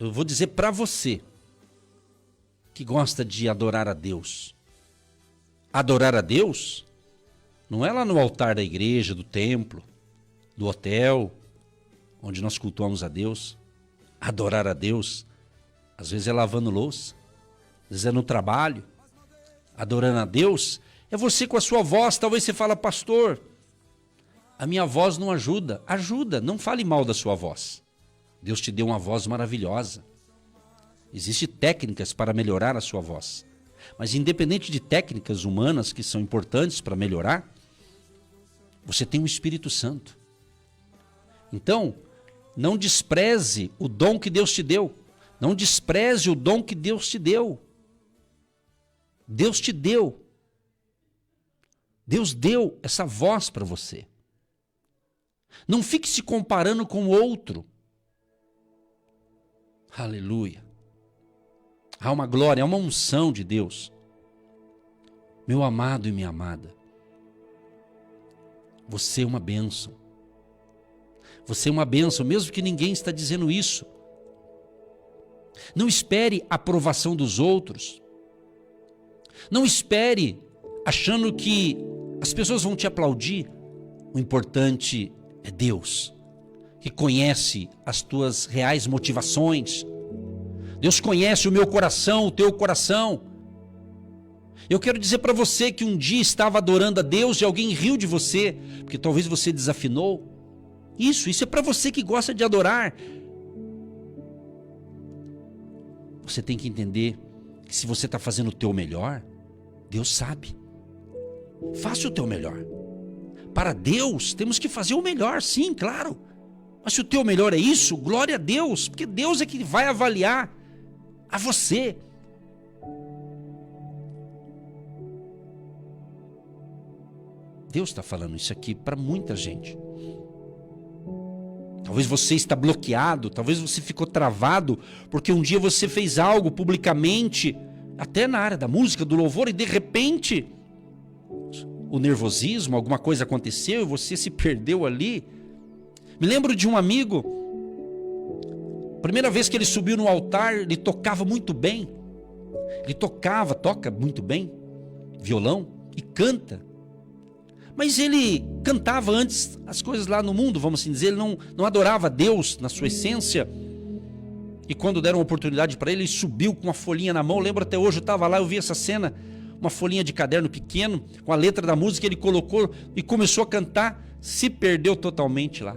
eu vou dizer para você que gosta de adorar a Deus. Adorar a Deus não é lá no altar da igreja, do templo, do hotel, onde nós cultuamos a Deus. Adorar a Deus, às vezes é lavando louça, às vezes é no trabalho. Adorando a Deus é você com a sua voz. Talvez você fala, pastor, a minha voz não ajuda. Ajuda, não fale mal da sua voz. Deus te deu uma voz maravilhosa. Existem técnicas para melhorar a sua voz. Mas independente de técnicas humanas que são importantes para melhorar, você tem o Espírito Santo. Então, não despreze o dom que Deus te deu. Não despreze o dom que Deus te deu. Deus te deu. Deus deu essa voz para você. Não fique se comparando com o outro. Aleluia. Há uma glória, há uma unção de Deus. Meu amado e minha amada, você é uma bênção. Você é uma bênção, mesmo que ninguém está dizendo isso. Não espere a aprovação dos outros. Não espere achando que as pessoas vão te aplaudir. O importante é Deus, que conhece as tuas reais motivações. Deus conhece o meu coração, o teu coração. Eu quero dizer para você que um dia estava adorando a Deus e alguém riu de você, porque talvez você desafinou. Isso é para você que gosta de adorar. Você tem que entender que se você está fazendo o teu melhor, Deus sabe. Faça o teu melhor. Para Deus, temos que fazer o melhor, sim, claro. Mas se o teu melhor é isso, glória a Deus, porque Deus é que vai avaliar a você. Deus está falando isso aqui para muita gente. Talvez você está bloqueado, talvez você ficou travado, porque um dia você fez algo publicamente, até na área da música, do louvor, e de repente o nervosismo, alguma coisa aconteceu e você se perdeu ali. Me lembro de um amigo, primeira vez que ele subiu no altar, ele tocava muito bem. Ele toca muito bem, violão, e canta. Mas ele cantava antes as coisas lá no mundo, vamos assim dizer, ele não adorava a Deus na sua essência. E quando deram uma oportunidade para ele, ele subiu com uma folhinha na mão. Eu lembro até hoje, eu estava lá, eu vi essa cena, uma folhinha de caderno pequeno, com a letra da música, ele colocou e começou a cantar, se perdeu totalmente lá.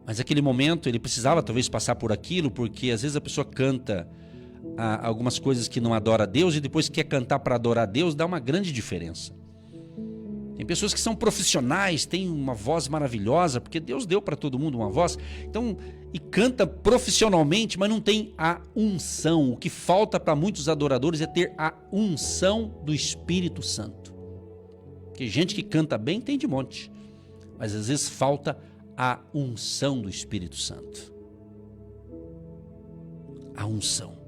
Mas naquele momento ele precisava talvez passar por aquilo, porque às vezes a pessoa canta algumas coisas que não adora a Deus e depois quer cantar para adorar a Deus, dá uma grande diferença. Tem pessoas que são profissionais, têm uma voz maravilhosa, porque Deus deu para todo mundo uma voz, então, e canta profissionalmente, mas não tem a unção. O que falta para muitos adoradores é ter a unção do Espírito Santo. Porque gente que canta bem tem de monte, mas às vezes falta a unção do Espírito Santo. A unção.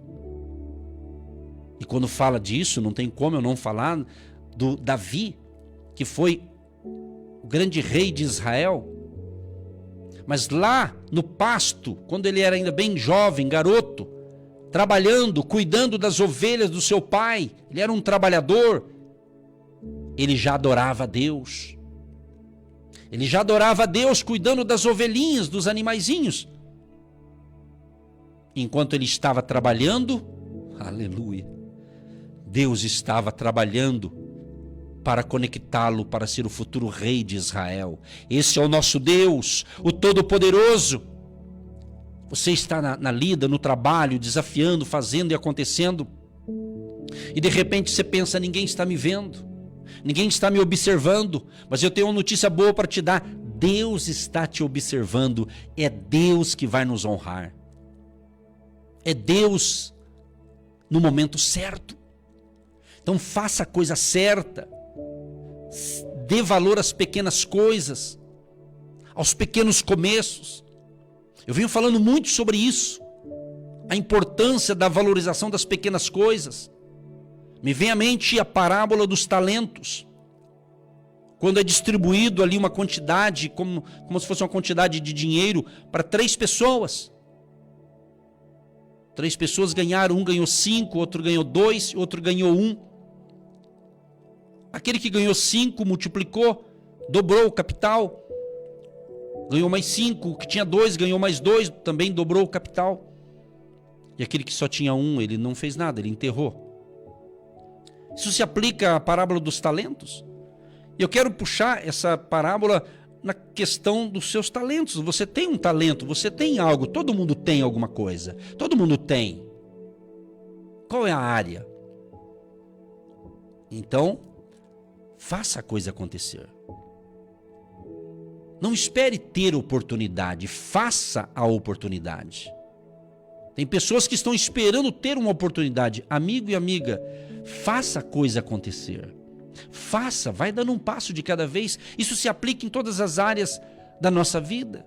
E quando fala disso, não tem como eu não falar do Davi, que foi o grande rei de Israel. Mas lá no pasto, quando ele era ainda bem jovem, garoto, trabalhando, cuidando das ovelhas do seu pai, ele era um trabalhador, ele já adorava a Deus. Ele já adorava a Deus cuidando das ovelhinhas, dos animaizinhos. Enquanto ele estava trabalhando, aleluia, Deus estava trabalhando para conectá-lo para ser o futuro rei de Israel. Esse é o nosso Deus, o Todo-Poderoso. Você está na lida, no trabalho, desafiando, fazendo e acontecendo, e de repente você pensa, ninguém está me vendo, ninguém está me observando, mas eu tenho uma notícia boa para te dar. Deus está te observando, é Deus que vai nos honrar. É Deus no momento certo. Então faça a coisa certa, dê valor às pequenas coisas, aos pequenos começos. Eu venho falando muito sobre isso, a importância da valorização das pequenas coisas. Me vem à mente a parábola dos talentos. quando é distribuído ali uma quantidade, como se fosse uma quantidade de dinheiro para 3 pessoas. 3 pessoas ganharam, um ganhou 5, outro ganhou 2, outro ganhou 1. Aquele que ganhou 5 multiplicou, dobrou o capital, ganhou mais 5, o que tinha 2 ganhou mais 2, também dobrou o capital. E aquele que só tinha 1, ele não fez nada, ele enterrou. Isso se aplica à parábola dos talentos. E eu quero puxar essa parábola na questão dos seus talentos. Você tem um talento, você tem algo, todo mundo tem alguma coisa. Todo mundo tem. Qual é a área? Então, faça a coisa acontecer. Não espere ter oportunidade, faça a oportunidade. Tem pessoas que estão esperando ter uma oportunidade. Amigo e amiga, faça a coisa acontecer. Faça, vai dando um passo de cada vez. Isso se aplica em todas as áreas da nossa vida.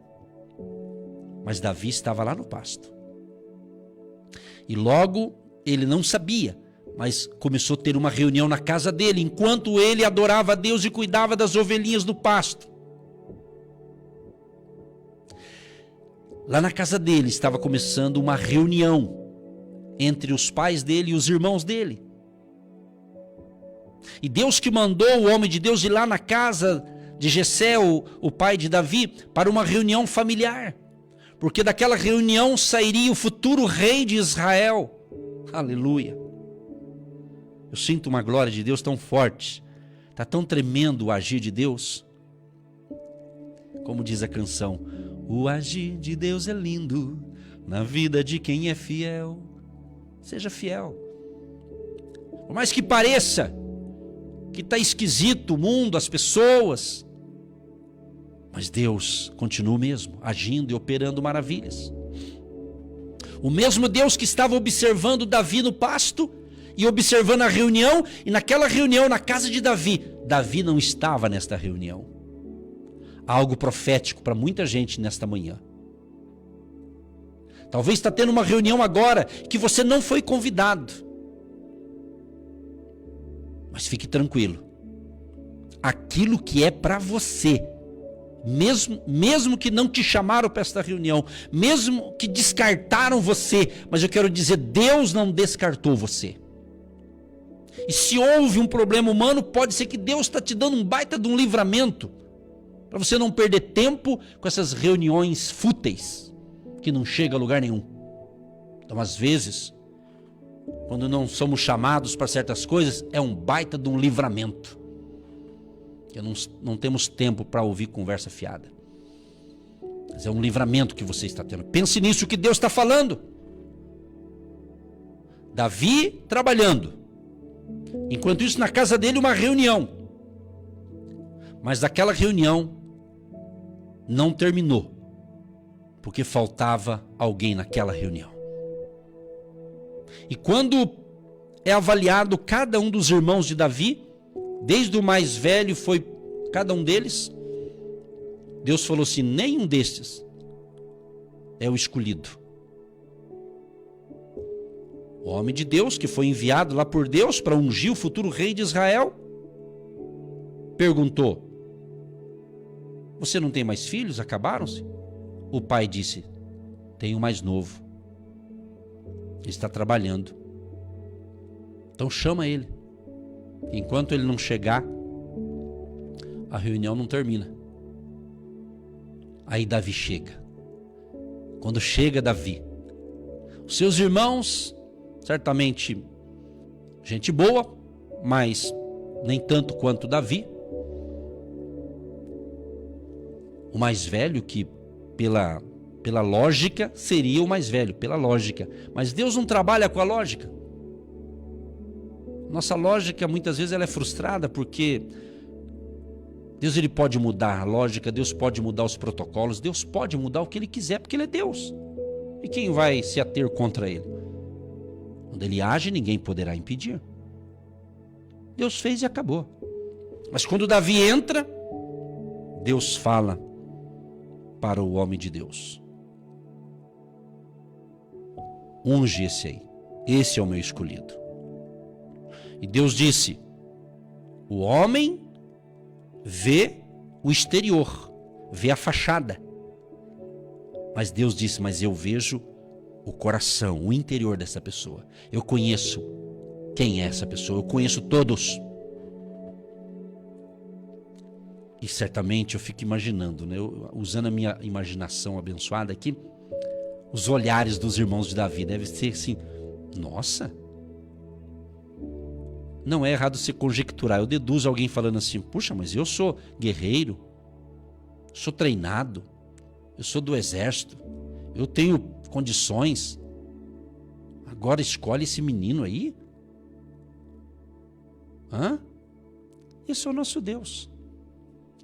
Mas Davi estava lá no pasto. E logo, ele não sabia, mas começou a ter uma reunião na casa dele, enquanto ele adorava a Deus e cuidava das ovelhinhas do pasto. Lá na casa dele estava começando uma reunião entre os pais dele e os irmãos dele. E Deus que mandou o homem de Deus ir lá na casa de Jessé, o pai de Davi, para uma reunião familiar. Porque daquela reunião sairia o futuro rei de Israel. Aleluia. Eu sinto uma glória de Deus tão forte. Está tão tremendo o agir de Deus. Como diz a canção, o agir de Deus é lindo na vida de quem é fiel. Seja fiel. Por mais que pareça que está esquisito o mundo, as pessoas, mas Deus continua mesmo, agindo e operando maravilhas. O mesmo Deus que estava observando Davi no pasto e observando a reunião, e naquela reunião na casa de Davi, Davi não estava nesta reunião. Há algo profético para muita gente nesta manhã. Talvez está tendo uma reunião agora que você não foi convidado. Mas fique tranquilo. Aquilo que é para você, mesmo que não te chamaram para esta reunião, mesmo que descartaram você, mas eu quero dizer, Deus não descartou você. E se houve um problema humano, pode ser que Deus está te dando um baita de um livramento, para você não perder tempo com essas reuniões fúteis, que não chega a lugar nenhum. Então, às vezes, quando não somos chamados para certas coisas, é um baita de um livramento. Não temos tempo para ouvir conversa fiada. Mas é um livramento que você está tendo. Pense nisso que Deus está falando. Davi trabalhando. Enquanto isso, na casa dele, uma reunião. Mas daquela reunião não terminou, porque faltava alguém naquela reunião. E quando é avaliado cada um dos irmãos de Davi, desde o mais velho foi cada um deles, Deus falou assim, nenhum destes é o escolhido. O homem de Deus, que foi enviado lá por Deus para ungir o futuro rei de Israel, perguntou, você não tem mais filhos? Acabaram-se? O pai disse, tenho mais novo. Ele está trabalhando. Então chama ele. Enquanto ele não chegar, a reunião não termina. Aí Davi chega. Quando chega Davi, os seus irmãos, certamente gente boa, mas nem tanto quanto Davi. O mais velho, que pela lógica seria o mais velho, pela lógica. Mas Deus não trabalha com a lógica. Nossa lógica muitas vezes ela é frustrada porque Deus ele pode mudar a lógica, Deus pode mudar os protocolos, Deus pode mudar o que Ele quiser porque Ele é Deus. E quem vai se ater contra Ele? Quando Ele age, ninguém poderá impedir. Deus fez e acabou. Mas quando Davi entra, Deus fala para o homem de Deus. Unge esse aí. Esse é o meu escolhido. E Deus disse, o homem vê o exterior, vê a fachada. Mas Deus disse, mas eu vejo o coração, o interior dessa pessoa. Eu conheço quem é essa pessoa, eu conheço todos. E certamente eu fico imaginando, né? Usando a minha imaginação abençoada aqui, os olhares dos irmãos de Davi devem ser assim, nossa, não é errado se conjecturar. Eu deduzo alguém falando assim, puxa, mas eu sou guerreiro, sou treinado, eu sou do exército, eu tenho condições, agora escolhe esse menino aí? Esse é o nosso Deus.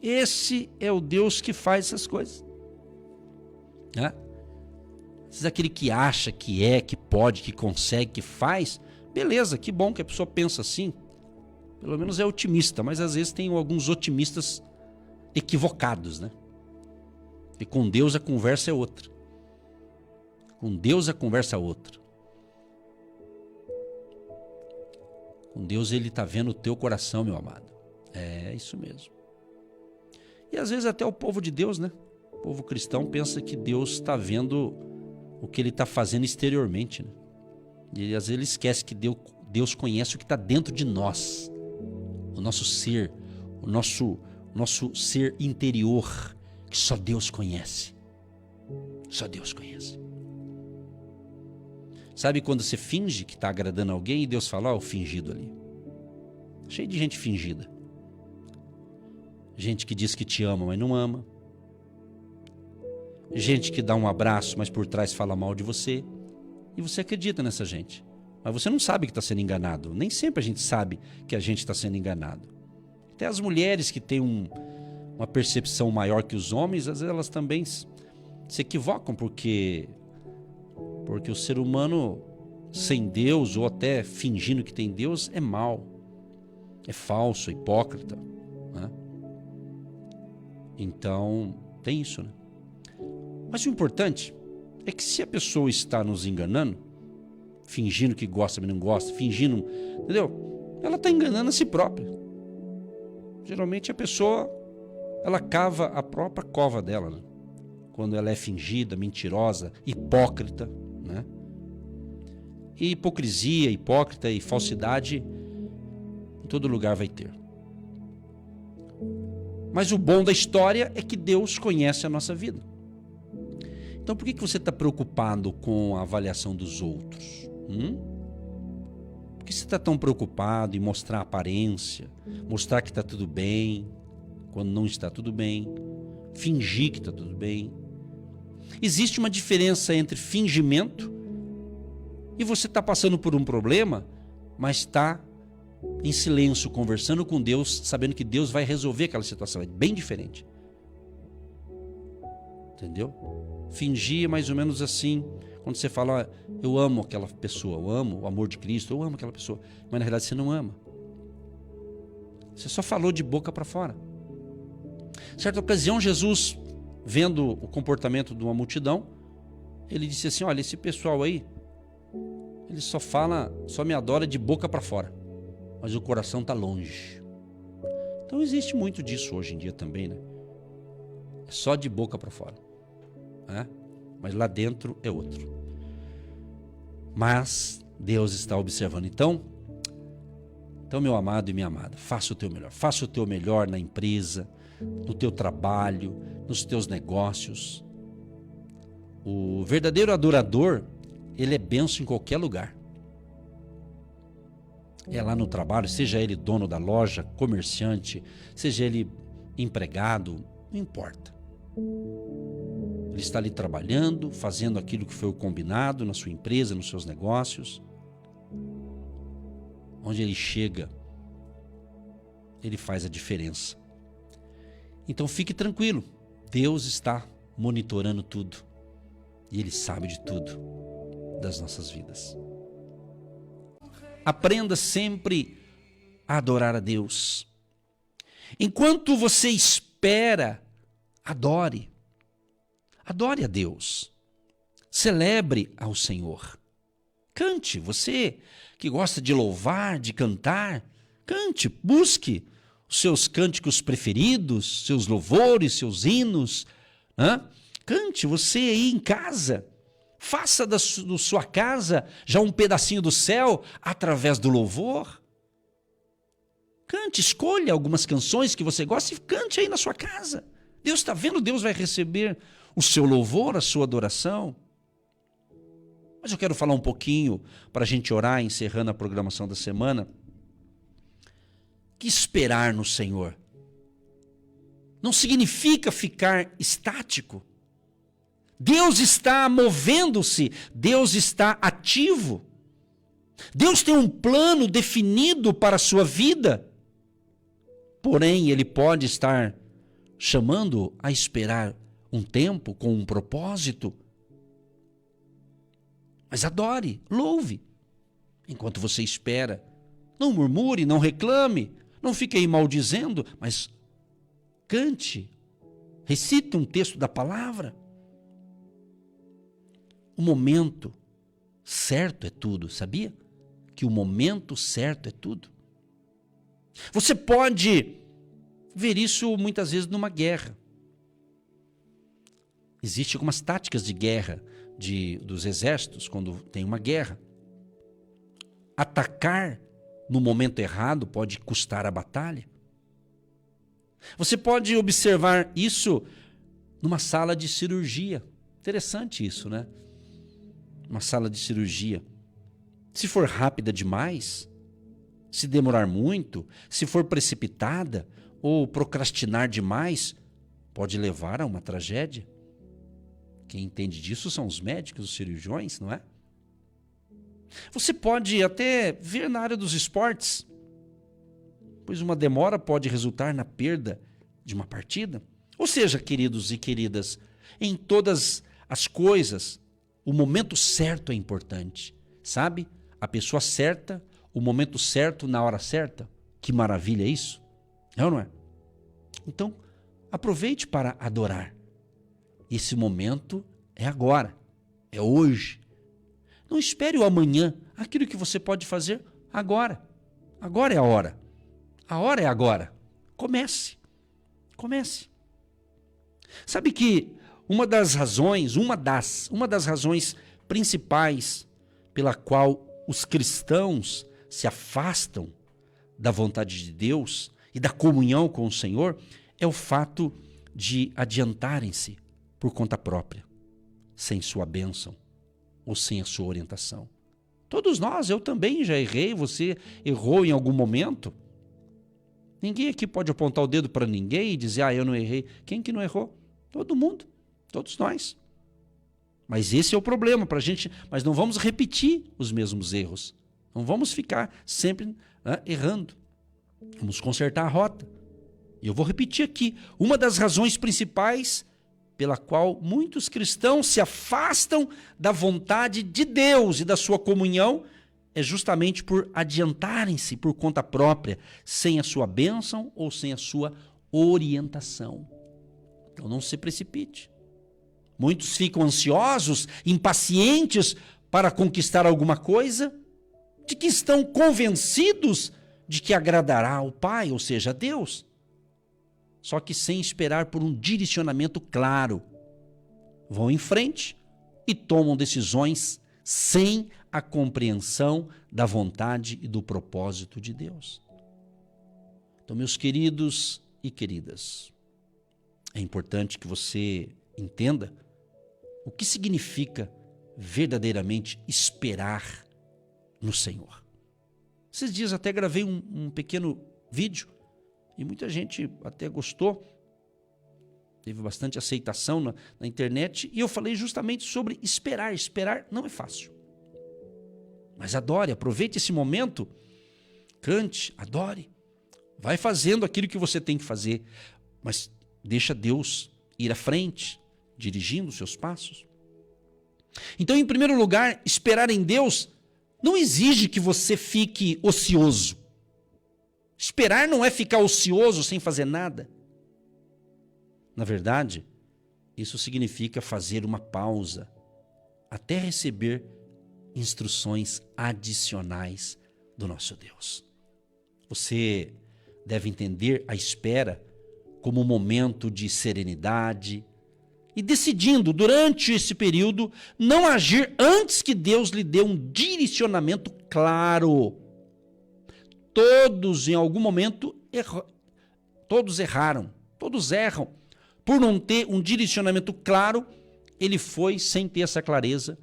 Esse é o Deus que faz essas coisas. Às vezes aquele que acha que é, que pode, que consegue, que faz, beleza, que bom que a pessoa pensa assim. Pelo menos é otimista, mas às vezes tem alguns otimistas equivocados, né? E com Deus a conversa é outra. Com Deus a conversa é outra. Com Deus ele está vendo o teu coração, meu amado. É isso mesmo. E às vezes até o povo de Deus, né? O povo cristão pensa que Deus está vendo o que ele está fazendo exteriormente, né? E às vezes ele esquece que Deus conhece o que está dentro de nós. O nosso ser, o nosso ser interior, que só Deus conhece. Só Deus conhece. Sabe quando você finge que está agradando alguém e Deus fala, ó, o fingido ali. Cheio de gente fingida. Gente que diz que te ama, mas não ama. Gente que dá um abraço, mas por trás fala mal de você. E você acredita nessa gente. Mas você não sabe que está sendo enganado. Nem sempre a gente sabe que a gente está sendo enganado. Até as mulheres que têm uma percepção maior que os homens, às vezes elas também se equivocam, porque o ser humano sem Deus, ou até fingindo que tem Deus, é mau, é falso, é hipócrita, né? Então, tem isso, né? Mas o importante é que se a pessoa está nos enganando, fingindo que gosta, mas não gosta, fingindo, entendeu? Ela está enganando a si própria. Geralmente a pessoa, ela cava a própria cova dela, né? Quando ela é fingida, mentirosa, hipócrita, né? E hipocrisia, hipócrita e falsidade em todo lugar vai ter. Mas o bom da história é que Deus conhece a nossa vida. Então por que você está preocupado com a avaliação dos outros? Por que você está tão preocupado em mostrar a aparência, mostrar que está tudo bem, quando não está tudo bem, fingir que está tudo bem? Existe uma diferença entre fingimento e você está passando por um problema, mas está em silêncio, conversando com Deus, sabendo que Deus vai resolver aquela situação. É bem diferente. Entendeu? Fingir é mais ou menos assim, quando você fala, eu amo aquela pessoa, eu amo o amor de Cristo, eu amo aquela pessoa, mas na realidade você não ama. Você só falou de boca para fora. Certa ocasião, Jesus, vendo o comportamento de uma multidão, ele disse assim, olha, esse pessoal aí, ele só me adora de boca para fora, mas o coração está longe. Então existe muito disso hoje em dia também, né? É só de boca para fora, né? Mas lá dentro é outro. Mas Deus está observando. Então, meu amado e minha amada, faça o teu melhor. Faça o teu melhor na empresa, no teu trabalho, nos teus negócios. O verdadeiro adorador, ele é benção em qualquer lugar. É lá no trabalho, seja ele dono da loja, comerciante, seja ele empregado, não importa. Ele está ali trabalhando, fazendo aquilo que foi o combinado na sua empresa, nos seus negócios. Onde ele chega, ele faz a diferença. Então fique tranquilo, Deus está monitorando tudo e Ele sabe de tudo das nossas vidas. Aprenda sempre a adorar a Deus. Enquanto você espera, adore. Adore a Deus. Celebre ao Senhor. Cante, você que gosta de louvar, de cantar, cante, busque os seus cânticos preferidos, seus louvores, seus hinos. Cante você aí em casa. Faça da sua casa já um pedacinho do céu através do louvor. Cante, escolha algumas canções que você gosta e cante aí na sua casa. Deus está vendo, Deus vai receber o seu louvor, a sua adoração. Mas eu quero falar um pouquinho, para a gente orar, encerrando a programação da semana, que esperar no Senhor não significa ficar estático. Deus está movendo-se, Deus está ativo. Deus tem um plano definido para a sua vida. Porém, Ele pode estar chamando a esperar um tempo com um propósito. Mas adore, louve, enquanto você espera. Não murmure, não reclame, não fique aí maldizendo, mas cante, recite um texto da palavra. O momento certo é tudo, sabia? Que o momento certo é tudo. Você pode ver isso muitas vezes numa guerra. Existem algumas táticas de guerra dos exércitos quando tem uma guerra. Atacar no momento errado pode custar a batalha. Você pode observar isso numa sala de cirurgia. Interessante isso, né? Uma sala de cirurgia. Se for rápida demais, se demorar muito, se for precipitada ou procrastinar demais, pode levar a uma tragédia. Quem entende disso são os médicos, os cirurgiões, não é? Você pode até ver na área dos esportes, pois uma demora pode resultar na perda de uma partida. Ou seja, queridos e queridas, em todas as coisas, o momento certo é importante, sabe? A pessoa certa, o momento certo, na hora certa. Que maravilha isso, é ou não é? Então, aproveite para adorar. Esse momento é agora, é hoje. Não espere o amanhã, aquilo que você pode fazer agora. Agora é a hora. A hora é agora. Comece. Sabe que uma das razões principais pela qual os cristãos se afastam da vontade de Deus e da comunhão com o Senhor é o fato de adiantarem-se por conta própria, sem sua bênção ou sem a sua orientação. Todos nós, eu também já errei, você errou em algum momento. Ninguém aqui pode apontar o dedo para ninguém e dizer, eu não errei. Quem que não errou? Todo mundo, todos nós. Mas esse é o problema para a gente, mas não vamos repetir os mesmos erros. Não vamos ficar sempre errando. Vamos consertar a rota. E eu vou repetir aqui, uma das razões principais pela qual muitos cristãos se afastam da vontade de Deus e da sua comunhão é justamente por adiantarem-se por conta própria, sem a sua bênção ou sem a sua orientação. Então não se precipite. Muitos ficam ansiosos, impacientes para conquistar alguma coisa, de que estão convencidos de que agradará ao Pai, ou seja, a Deus. Só que sem esperar por um direcionamento claro. Vão em frente e tomam decisões sem a compreensão da vontade e do propósito de Deus. Então, meus queridos e queridas, é importante que você entenda o que significa verdadeiramente esperar no Senhor. Esses dias até gravei um pequeno vídeo e muita gente até gostou, teve bastante aceitação na internet, e eu falei justamente sobre esperar. Esperar não é fácil. Mas adore, aproveite esse momento, cante, adore. Vai fazendo aquilo que você tem que fazer, mas deixa Deus ir à frente, dirigindo os seus passos. Então, em primeiro lugar, esperar em Deus não exige que você fique ocioso. Esperar não é ficar ocioso sem fazer nada. Na verdade, isso significa fazer uma pausa até receber instruções adicionais do nosso Deus. Você deve entender a espera como um momento de serenidade e decidindo, durante esse período, não agir antes que Deus lhe dê um direcionamento claro. Todos, em algum momento, todos erraram, todos erram. Por não ter um direcionamento claro, ele foi sem ter essa clareza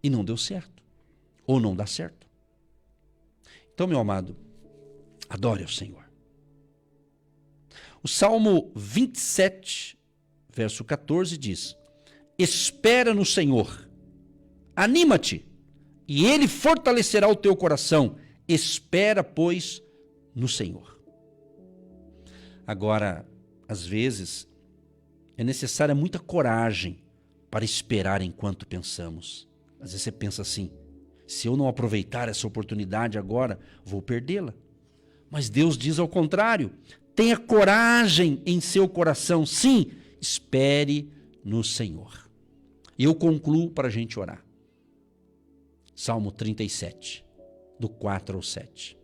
e não deu certo, ou não dá certo. Então, meu amado, adore ao Senhor. O Salmo 27, verso 14 diz: espera no Senhor, anima-te, e Ele fortalecerá o teu coração. Espera, pois, no Senhor. Agora, às vezes, é necessária muita coragem para esperar enquanto pensamos. Às vezes você pensa assim: se eu não aproveitar essa oportunidade agora, vou perdê-la. Mas Deus diz ao contrário: tenha coragem em seu coração. Sim, espere no Senhor. E eu concluo para a gente orar. Salmo 37, do 4 ao 7.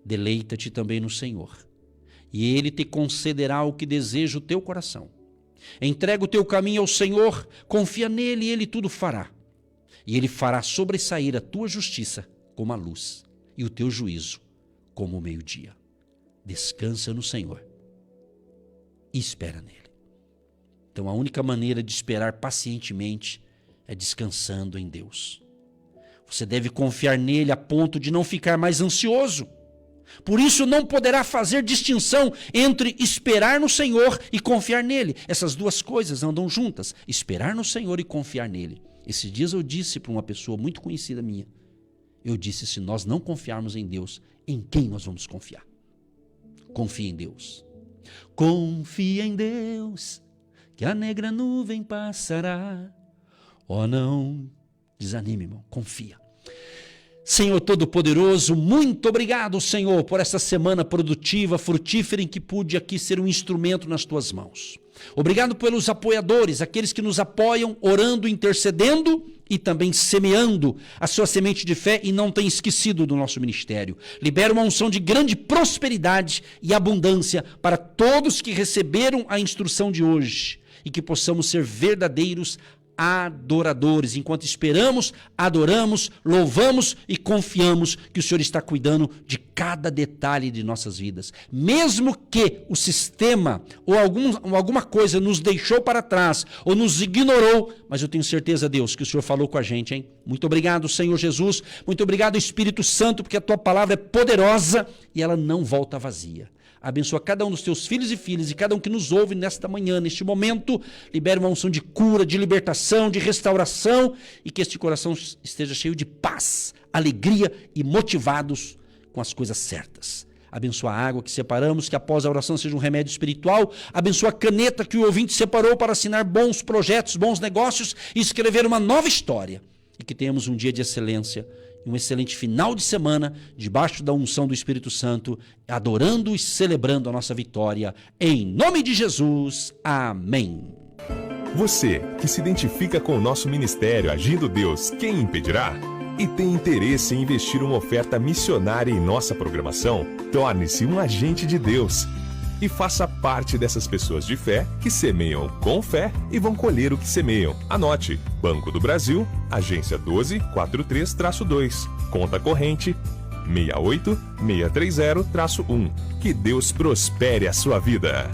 Deleita-te também no Senhor, e Ele te concederá o que deseja o teu coração. Entrega o teu caminho ao Senhor, confia nele e Ele tudo fará. E Ele fará sobressair a tua justiça como a luz, e o teu juízo como o meio-dia. Descansa no Senhor e espera nele. Então a única maneira de esperar pacientemente é descansando em Deus. Você deve confiar nele a ponto de não ficar mais ansioso. Por isso não poderá fazer distinção entre esperar no Senhor e confiar nele. Essas duas coisas andam juntas, esperar no Senhor e confiar nele. Esses dias eu disse para uma pessoa muito conhecida minha, eu disse: se nós não confiarmos em Deus, em quem nós vamos confiar? Confia em Deus. Confia em Deus, que a negra nuvem passará. Oh, não desanime, irmão, confia. Senhor Todo-Poderoso, muito obrigado, Senhor, por essa semana produtiva, frutífera, em que pude aqui ser um instrumento nas tuas mãos. Obrigado pelos apoiadores, aqueles que nos apoiam, orando, intercedendo e também semeando a sua semente de fé e não tem esquecido do nosso ministério. Libera uma unção de grande prosperidade e abundância para todos que receberam a instrução de hoje e que possamos ser verdadeiros adoradores, enquanto esperamos, adoramos, louvamos e confiamos que o Senhor está cuidando de cada detalhe de nossas vidas. Mesmo que o sistema ou alguma coisa nos deixou para trás ou nos ignorou, mas eu tenho certeza, Deus, que o Senhor falou com a gente, hein? Muito obrigado, Senhor Jesus, muito obrigado, Espírito Santo, porque a tua palavra é poderosa e ela não volta vazia. Abençoa cada um dos teus filhos e filhas e cada um que nos ouve nesta manhã, neste momento. Libera uma unção de cura, de libertação, de restauração e que este coração esteja cheio de paz, alegria e motivados com as coisas certas. Abençoa a água que separamos, que após a oração seja um remédio espiritual. Abençoa a caneta que o ouvinte separou para assinar bons projetos, bons negócios e escrever uma nova história. E que tenhamos um dia de excelência, um excelente final de semana, debaixo da unção do Espírito Santo, adorando e celebrando a nossa vitória. Em nome de Jesus, amém. Você que se identifica com o nosso ministério Agindo Deus, quem impedirá? E tem interesse em investir uma oferta missionária em nossa programação? Torne-se um agente de Deus e faça parte dessas pessoas de fé que semeiam com fé e vão colher o que semeiam. Anote: Banco do Brasil, agência 1243-2, conta corrente 68630-1. Que Deus prospere a sua vida.